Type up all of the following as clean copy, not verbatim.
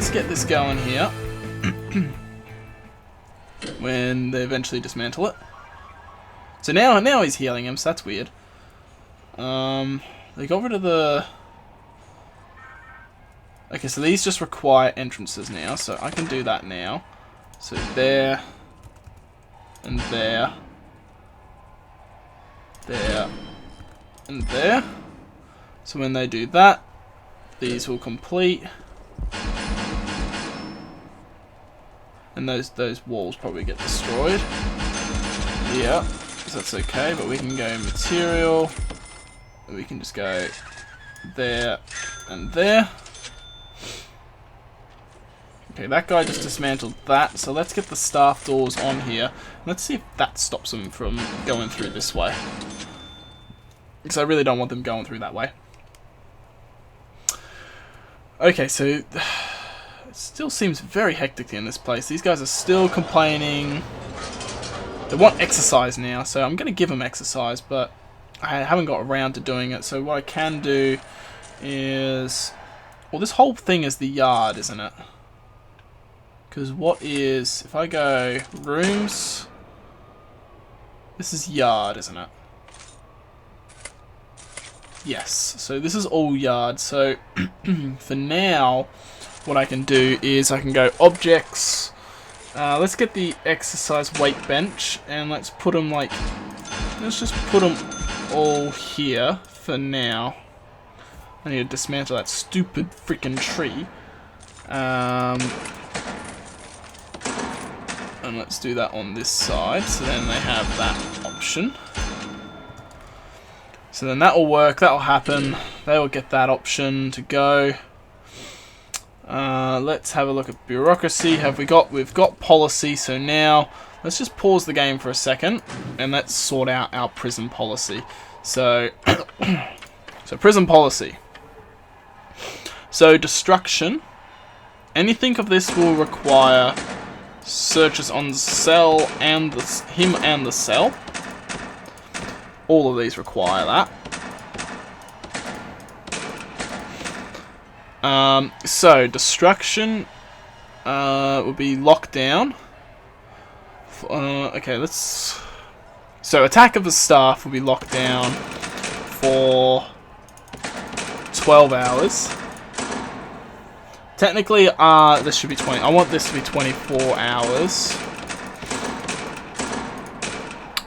let's get this going here. When they eventually dismantle it. So now he's healing him, so that's weird. They got rid of the... Okay, so these just require entrances now, so I can do that now. So there, and there, there, and there. So when they do that, these will complete. And those walls probably get destroyed. Yeah, so that's okay, but we can go material. We can just go there and there. Okay, that guy just dismantled that, so let's get the staff doors on here. Let's see if that stops them from going through this way. Because I really don't want them going through that way. Okay, so... it still seems very hectic in this place. These guys are still complaining. They want exercise now, so I'm going to give them exercise, but I haven't got around to doing it. So what I can do is... Well, this whole thing is the yard, isn't it? Because what is... If I go rooms... This is yard, isn't it? Yes, so this is all yard. So for now... What I can do is I can go objects. Let's get the exercise weight bench and let's put them like. Let's just put them all here for now. I need to dismantle that stupid freaking tree. And let's do that on this side. So then they have that option. So then that will work. That will happen. They will get that option to go. Let's have a look at bureaucracy. We've got policy, so now let's just pause the game for a second and let's sort out our prison policy. So, prison policy. So destruction. Anything of this will require searches on the cell and him and the cell. All of these require that. So destruction would be lockdown. Okay, let's. So attack of the staff will be locked down for 12 hours. Technically, this should be 20. I want this to be 24 hours.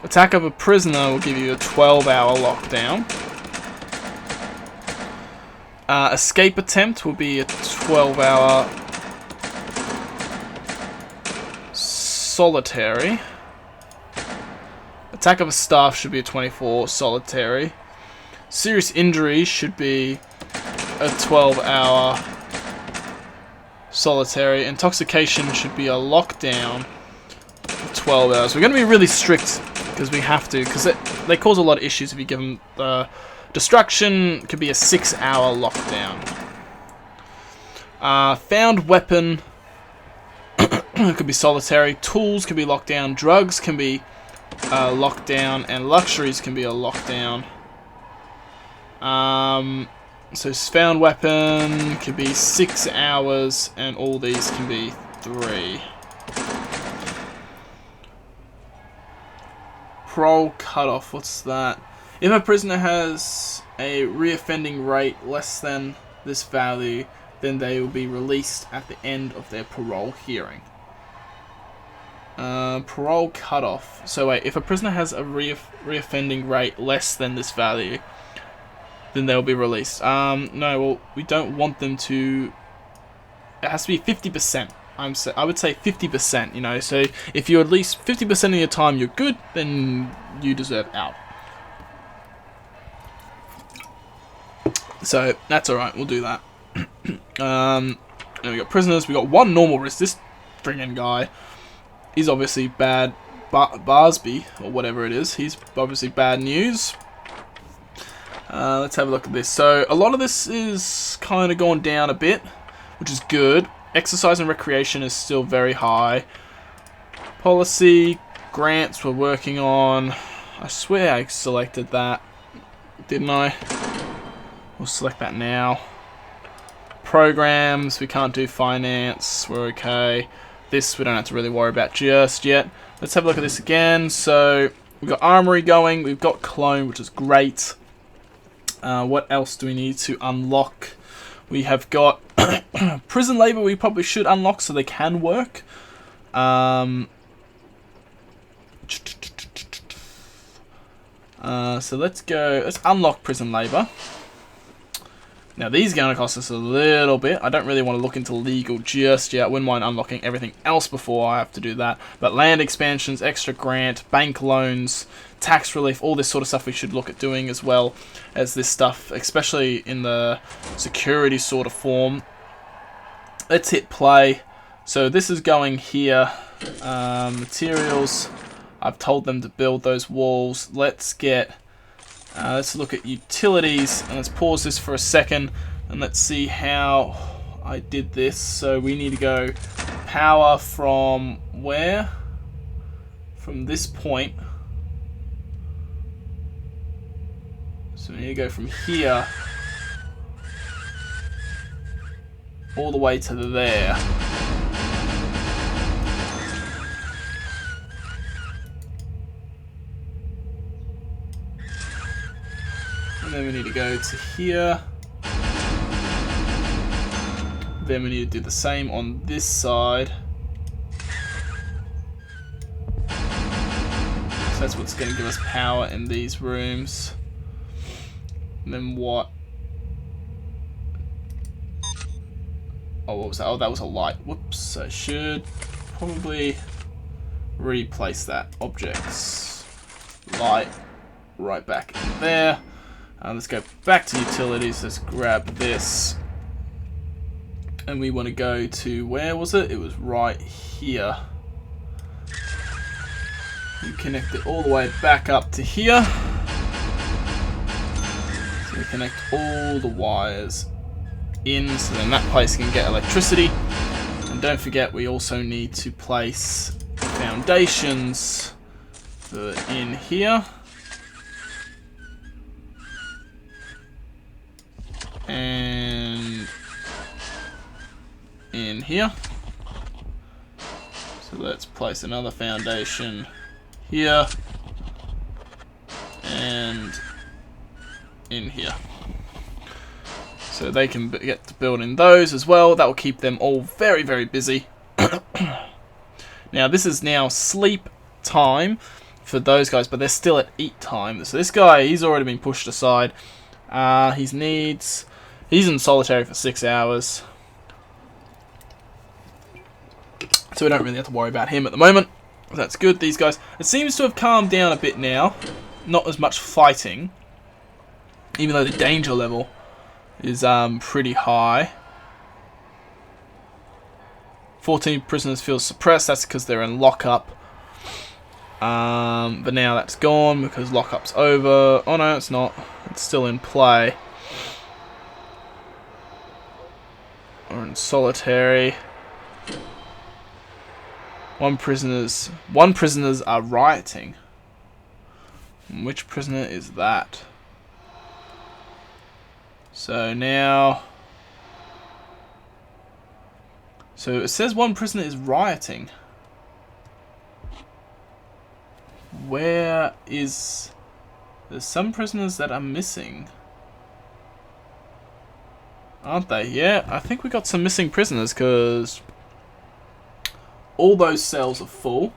Attack of a prisoner will give you a 12-hour lockdown. Escape attempt will be a 12-hour solitary. Attack of a staff should be a 24 solitary. Serious injury should be a 12-hour solitary. Intoxication should be a lockdown of 12 hours. We're going to be really strict because we have to, because they cause a lot of issues if you give them the... Destruction could be a 6-hour lockdown. Found weapon could be solitary. Tools can be locked down. Drugs can be locked down. And luxuries can be a lockdown. So found weapon could be 6 hours. And all these can be 3. Parole cutoff. What's that? If a prisoner has a reoffending rate less than this value, then they will be released at the end of their parole hearing. Parole cutoff. So wait, if a prisoner has a reoffending rate less than this value, then they'll be released. No, well, we don't want them to... It has to be 50%. I would say 50%, you know. So if you're at least 50% of your time you're good, then you deserve out. So that's alright, we'll do that. And we got prisoners, we got one normal risk. This friggin' guy, he's obviously bad. Barsby, or whatever it is, he's obviously bad news. Let's have a look at this. So a lot of this is kind of gone down a bit, which is good. Exercise and recreation is still very high. Policy, grants we're working on. I swear I selected that, didn't I? We'll select that now. programs. We can't do finance. We're okay. This we don't have to really worry about just yet. Let's have a look at this again. So we've got Armory going. We've got Clone, which is great. What else do we need to unlock? We have got prison labor. We probably should unlock so they can work. So let's go. Let's unlock prison labor. Now these are going to cost us a little bit. I don't really want to look into legal just yet. I wouldn't mind unlocking everything else before I have to do that. But land expansions, extra grant, bank loans, tax relief, all this sort of stuff we should look at doing as well as this stuff, especially in the security sort of form. Let's hit play. So this is going here. Materials. I've told them to build those walls. Let's get... let's look at utilities, and let's pause this for a second, and let's see how I did this. So we need to go power from where? From this point. So we need to go from here all the way to there. And then we need to go to here. Then we need to do the same on this side. So that's what's going to give us power in these rooms. And then what? Oh, what was that? Oh, that was a light. Whoops. I should probably replace that. Objects. Light. Right back in there. Let's go back to utilities. Let's grab this. And we want to go to, where was it? It was right here. You connect it all the way back up to here. So we connect all the wires in, so then that place can get electricity. And don't forget, we also need to place foundations in here. And in here. So let's place another foundation here and in here. So they can get to building those as well. That will keep them all very, very busy. Now this is now sleep time for those guys, but they're still at eat time. So this guy, he's already been pushed aside. He's in solitary for 6 hours. So we don't really have to worry about him at the moment. That's good, these guys. It seems to have calmed down a bit now. Not as much fighting. Even though the danger level is pretty high. 14 prisoners feel suppressed. That's because they're in lockup. But now that's gone because lockup's over. Oh no, it's not. It's still in play. Or in solitary. One prisoners are rioting. Which prisoner is that? So now, so it says one prisoner is rioting. Where is? There's some prisoners that are missing. Aren't they? Yeah, I think we got some missing prisoners because all those cells are full.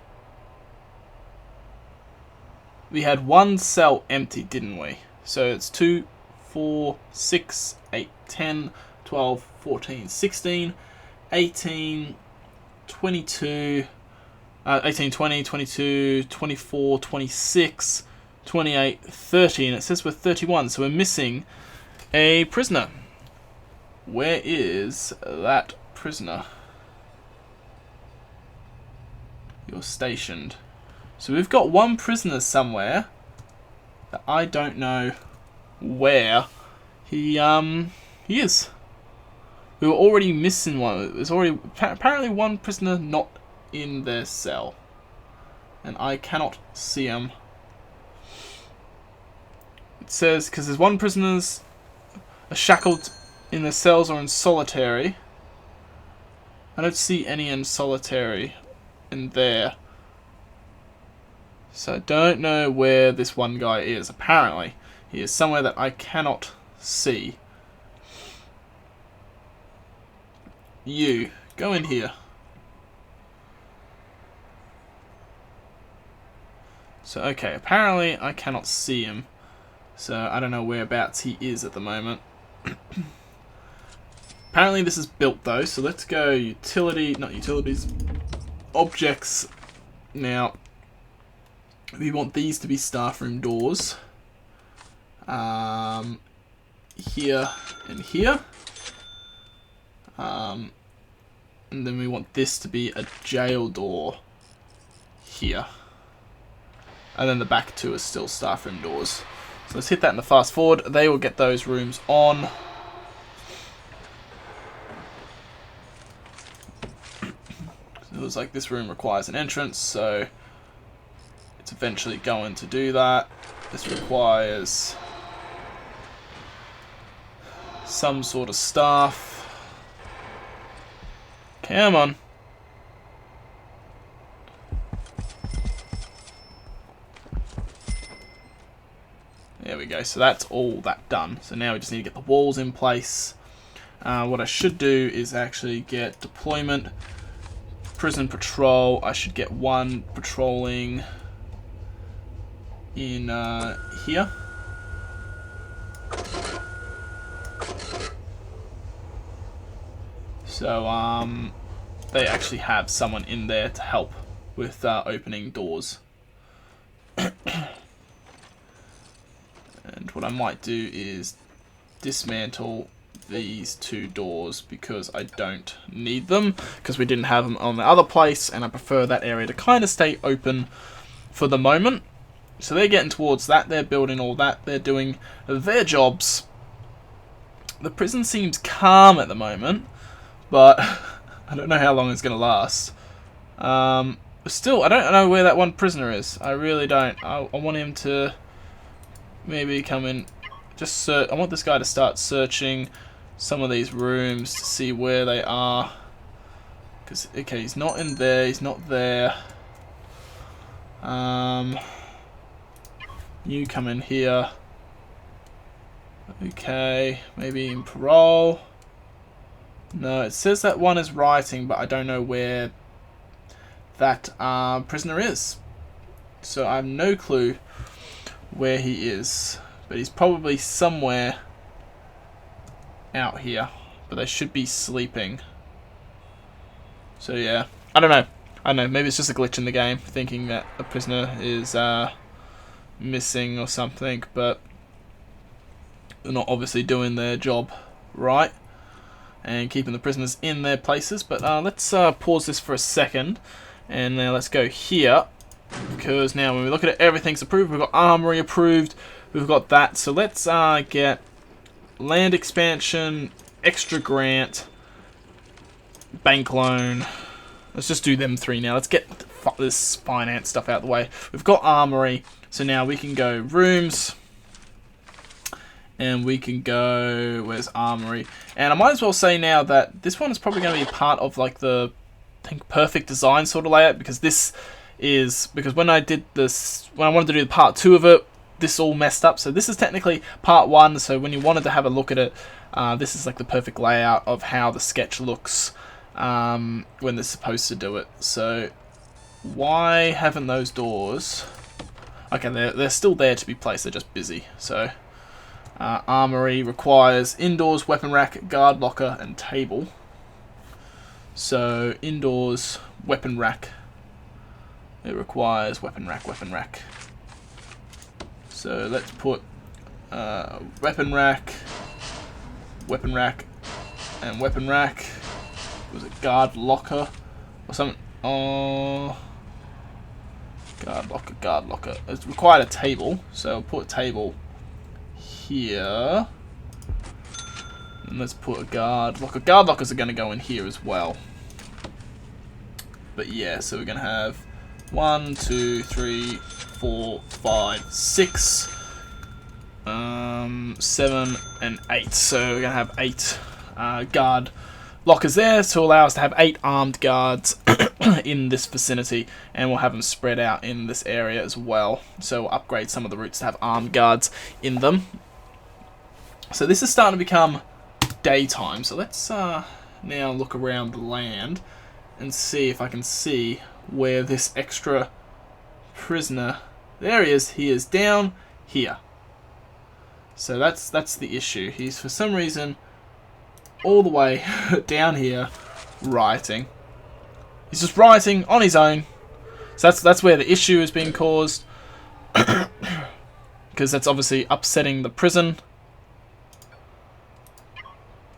We had one cell empty, didn't we? So it's 2, 4, 6, 8, 10, 12, 14, 16, 18, 22, 18, 20, 22, 24, 26, 28, 30, and it says we're 31, so we're missing a prisoner. Where is that prisoner? You're stationed. So we've got one prisoner somewhere that I don't know where he is. We were already missing one. There's already apparently one prisoner not in their cell, and I cannot see him. It says because there's one prisoner's shackled in the cells or in solitary. I don't see any in solitary in there. So I don't know where this one guy is. Apparently, he is somewhere that I cannot see. You, go in here. So, okay, apparently I cannot see him. So I don't know whereabouts he is at the moment. Apparently this is built though, so let's go utility, not utilities, objects. Now, we want these to be staff room doors. Here and here. And then we want this to be a jail door here. And then the back two are still staff room doors. So let's hit that in the fast forward. They will get those rooms on. It looks like this room requires an entrance, so it's eventually going to do that. This requires some sort of staff. Come on. There we go. So that's all that done. So now we just need to get the walls in place. What I should do is actually get deployment, prison patrol. I should get one patrolling in here. So they actually have someone in there to help with opening doors. And what I might do is dismantle these two doors because I don't need them, because we didn't have them on the other place, and I prefer that area to kind of stay open for the moment. So they're getting towards that, they're building all that, they're doing their jobs. The prison seems calm at the moment, but I don't know how long it's going to last. Still, I don't know where that one prisoner is. I really don't. I want him to maybe come in, just search. I want this guy to start searching some of these rooms to see where they are. Because, okay, he's not in there, he's not there. You come in here. Okay, maybe in parole. No, it says that one is rioting, but I don't know where that prisoner is. So I have no clue where he is, but he's probably somewhere out here, but they should be sleeping. So yeah, I don't know, maybe it's just a glitch in the game, thinking that a prisoner is missing or something, but they're not obviously doing their job right and keeping the prisoners in their places. But let's pause this for a second, and now let's go here. Because now when we look at it, everything's approved. We've got Armory approved. We've got that. So let's get land expansion, extra grant, bank loan. Let's just do them three now. Let's get this finance stuff out of the way. We've got Armory. So now we can go rooms. And we can go, where's Armory? And I might as well say now that this one is probably going to be part of like the, I think, perfect design sort of layout. Because this is, because when I did this, when I wanted to do the part 2 of it, this all messed up. So this is technically part 1, so when you wanted to have a look at it, this is like the perfect layout of how the sketch looks when they're supposed to do it. So why haven't those doors, okay, they're still there to be placed, they're just busy. So Armory requires indoors, weapon rack, guard locker and table. So indoors, weapon rack. It requires weapon rack, weapon rack. So let's put weapon rack, and weapon rack. Was it guard locker or something? Oh, guard locker, guard locker. It's required a table, so I'll put a table here. And let's put a guard locker. Guard lockers are going to go in here as well. But yeah, so we're going to have 1, 2, 3, 4, 5, 6. 7 and 8. So we're going to have 8 guard lockers there to allow us to have 8 armed guards in this vicinity, and we'll have them spread out in this area as well. So we'll upgrade some of the routes to have armed guards in them. So this is starting to become daytime. So let's now look around the land and see if I can see where this extra prisoner. There he is. He is down here. So that's the issue. He's for some reason all the way down here rioting. He's just rioting on his own. So that's where the issue is being caused. Because that's obviously upsetting the prison.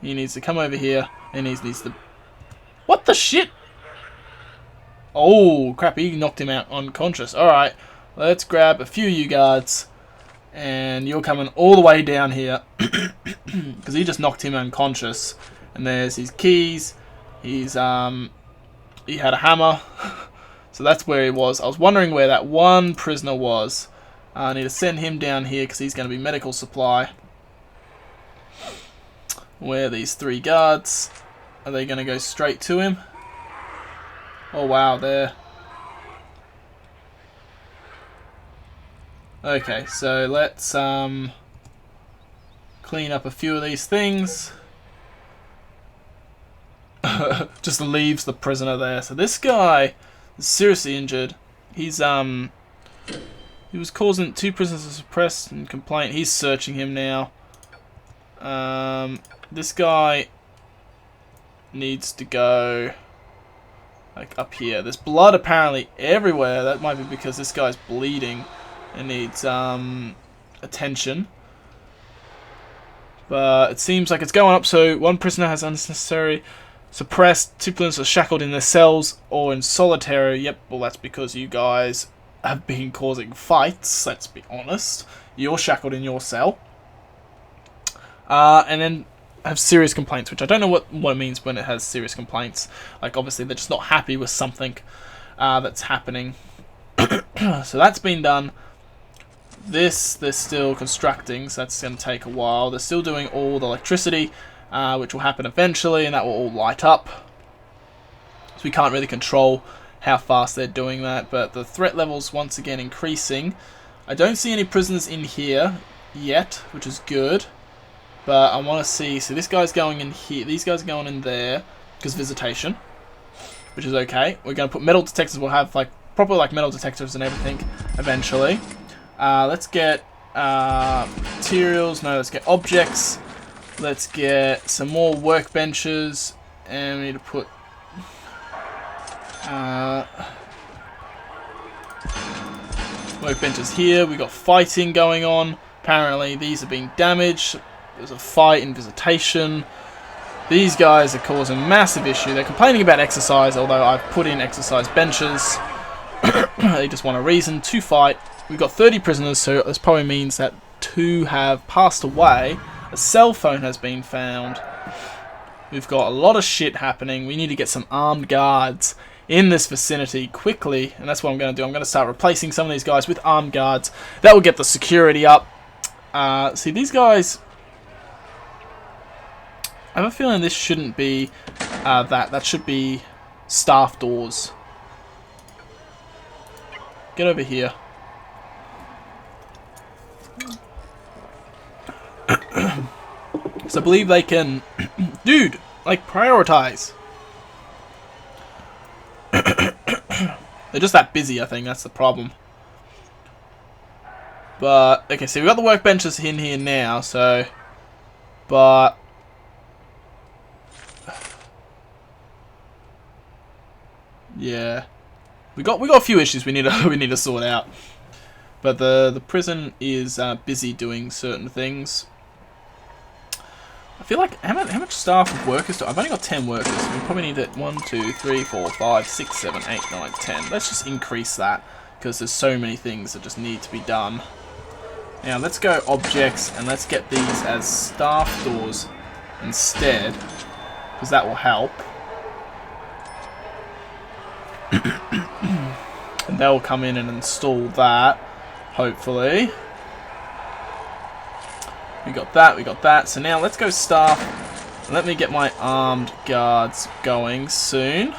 He needs to come over here and he needs to... What the shit? Oh crap, he knocked him out unconscious. Alright, let's grab a few of you guards. And you're coming all the way down here. Because he just knocked him unconscious. And there's his keys. He's he had a hammer. So that's where he was. I was wondering where that one prisoner was. I need to send him down here because he's going to be medical supply. Where are these 3 guards? Are they going to go straight to him? Oh wow, there. Okay, so let's clean up a few of these things. Just leaves the prisoner there. So this guy is seriously injured. He's he was causing 2 prisoners to suppress and complaint. He's searching him now. This guy needs to go like up here. There's blood apparently everywhere. That might be because this guy's bleeding and needs attention. But it seems like it's going up. So 1 prisoner has unnecessary suppressed. 2 prisoners are shackled in their cells or in solitary. Yep, well that's because you guys have been causing fights. Let's be honest. You're shackled in your cell. And then have serious complaints, which I don't know what it means when it has serious complaints. Like obviously they're just not happy with something that's happening. So that's been done. This they're still constructing, so that's going to take a while. They're still doing all the electricity, which will happen eventually, and that will all light up. So we can't really control how fast they're doing that, but the threat level's once again increasing. I don't see any prisoners in here yet, which is good. But I want to see, so this guy's going in here, these guys are going in there, because visitation, which is okay. We're going to put metal detectors, we'll have like proper like metal detectors and everything eventually. Let's get materials, no, let's get objects. Let's get some more workbenches, and we need to put workbenches here. We got fighting going on. Apparently these are being damaged. There's a fight in visitation. These guys are causing massive issue. They're complaining about exercise, although I've put in exercise benches. They just want a reason to fight. We've got 30 prisoners, so this probably means that 2 have passed away. A cell phone has been found. We've got a lot of shit happening. We need to get some armed guards in this vicinity quickly, and that's what I'm going to do. I'm going to start replacing some of these guys with armed guards. That will get the security up. See, these guys... I have a feeling this shouldn't be that. That should be staff doors. Get over here. So I believe they can... Dude! Like, prioritize. They're just that busy, I think. That's the problem. But, okay, so we've got the workbenches in here now, so... But... Yeah, we got a few issues we need to sort out, but the prison is busy doing certain things. I feel like how much staff of workers do I've only got 10 workers. We probably need it 1, 2, 3, 4, 5, 6, 7, 8, 9, 10. Let's just increase that because there's so many things that just need to be done. Now let's go objects and let's get these as staff doors instead because that will help. And they'll come in and install that, hopefully. We got that, we got that. So now let's go staff. Let me get my armed guards going soon.